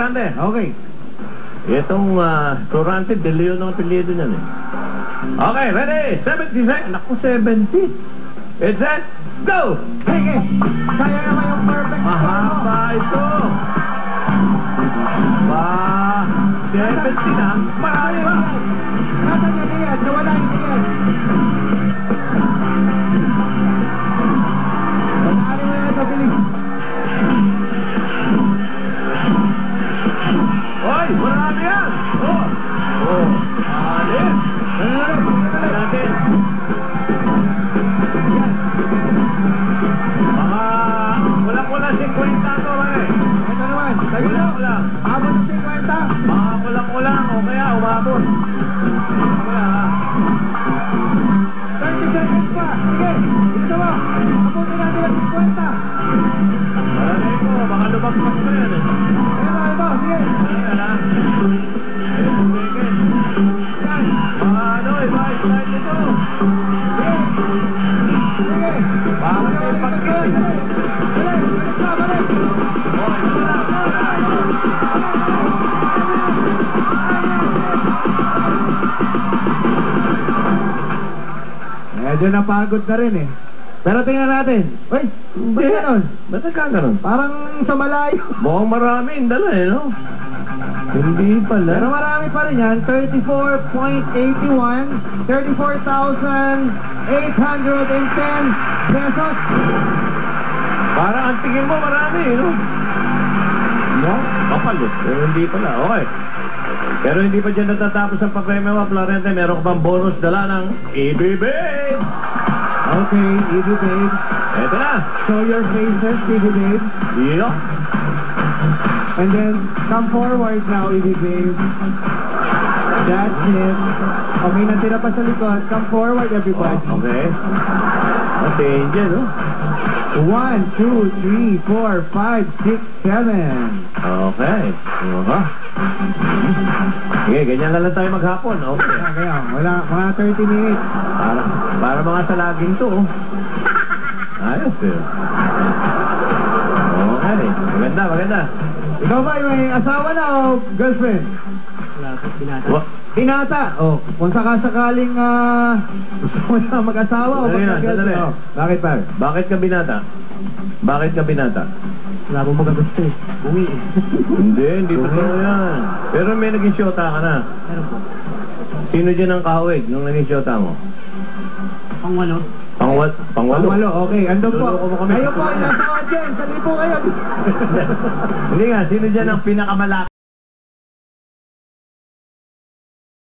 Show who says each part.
Speaker 1: Okay.
Speaker 2: Itong Torrante de Leon ang apelyido niyan eh. Okay, ready? 70 seconds. Naku, 70. It's set, go!
Speaker 1: Sige. Kaya naman yung perfect.
Speaker 2: Mahaba ito. Ba, 70 na. Marami ba?
Speaker 1: Nasaan yung tiyan? Nawala yung tiyan. Pag-aari mo na ito, bilis.
Speaker 2: Hoy, marami yan! Oh! Oh! Alis! Dali natin. Kulang-kulang 50 ito, mali.
Speaker 1: Ito naman. Sa'yo na.
Speaker 2: Kulang-kulang.
Speaker 1: Abot ng 50.
Speaker 2: Mga kulang-kulang o kaya umabot. Wala ha.
Speaker 1: 30 seconds pa. Sige. Dito mo. Abutin natin ang 50.
Speaker 2: Malay mo, baka lumagpas pa yan eh.
Speaker 1: Ito. Sige.
Speaker 2: Ayan ha.
Speaker 1: Yan.
Speaker 2: Mga ano, iba-slide nito.
Speaker 1: Sige.
Speaker 2: Baka may pag-ibig.
Speaker 1: Balik. Medyo napagod na rin eh. Pero tingnan natin. Uy, ba't ganon?
Speaker 2: Ba't nagkaganon?
Speaker 1: Parang sa malayo.
Speaker 2: Mukhang marami yung dala eh, no? Hindi pala.
Speaker 1: Pero marami pa rin yan. 34.81. 34,810 pesos.
Speaker 2: Parang ang tingin mo marami, no? No? Kapal eh. Pero hindi pala. Okay. Pero hindi pa dyan natatapos ang pagpremyo mo, Florente. Meron ka pang bonus dala ng EB-Babe.
Speaker 1: Okay, Easy Babe.
Speaker 2: Eto na.
Speaker 1: Show your faces, Easy Babe.
Speaker 2: Iyo.
Speaker 1: And then, come forward now, Easy Babe. That's it. Okay, natira pa sa likod. Come forward, everybody.
Speaker 2: Okay. At angel, no?
Speaker 1: 1, 2, 3, 4, 5, 6, 7.
Speaker 2: Okay. Okay. Sige, ganyan lang tayo maghapon. Okay.
Speaker 1: Kaya, wala, mga 30 minutes.
Speaker 2: Para mga salagin to, oh. Ayos, eh. Okay. Maganda.
Speaker 1: Ikaw ba, may asawa na o girlfriend?
Speaker 2: What?
Speaker 1: Binata. Oh, kung sakasakaling gusto mo na mag-asawa o
Speaker 2: Sandali na,
Speaker 1: mag-girlfriend.
Speaker 2: sandali.
Speaker 1: Oh, bakit pa?
Speaker 2: Bakit ka binata?
Speaker 1: Wala mo magagusto eh. Uwi eh.
Speaker 2: Hindi totoo yan. Pero may naging syota ka na.
Speaker 1: Meron po.
Speaker 2: Sino dyan ang kahawig nung naging syota mo?
Speaker 1: Pangwalo.
Speaker 2: Pangwalo?
Speaker 1: Pangwalo, okay. Andun po.
Speaker 2: Luloko mo kami.
Speaker 1: Kayo po, nasa audience. Sali po kayo.
Speaker 2: Hindi nga, sino dyan ang pinakamalaki?